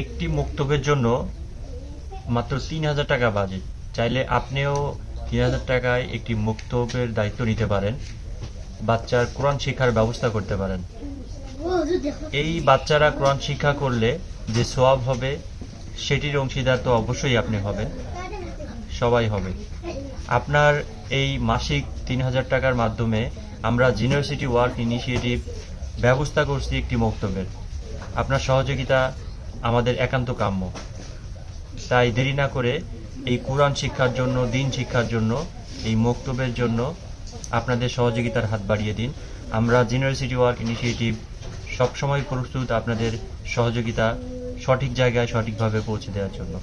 একটি মক্তবের জন্য মাত্র ৩,০০০ টাকা বাজেট। চাইলে আপনিও ৩,০০০ টাকায় একটি মক্তবের দায়িত্ব নিতে পারেন, বাচ্চার কোরআন শিক্ষার ব্যবস্থা করতে পারেন। এই বাচ্চারা কোরআন শিক্ষা করলে যে সওয়াব হবে সেটির অংশীদার তো অবশ্যই আপনি হবেন, সবাই হবে। আপনার এই মাসিক ৩,০০০ টাকার মাধ্যমে আমরা ইউনিভার্সিটি ওয়ার্ক ইনিশিয়েটিভ ব্যবস্থা করছি একটি মক্তবের। আপনার সহযোগিতা আমাদের একান্ত কাম্য। তাই দেরি না করে এই কোরআন শিক্ষার জন্য, দিন শিক্ষার জন্য, এই মক্তবের জন্য আপনাদের সহযোগিতার হাত বাড়িয়ে দিন। আমরা ইউনিভার্সিটি ওয়ার্ক ইনিশিয়েটিভ সবসময় প্রস্তুত আপনাদের সহযোগিতা সঠিক জায়গায় সঠিকভাবে পৌঁছে দেওয়ার জন্য।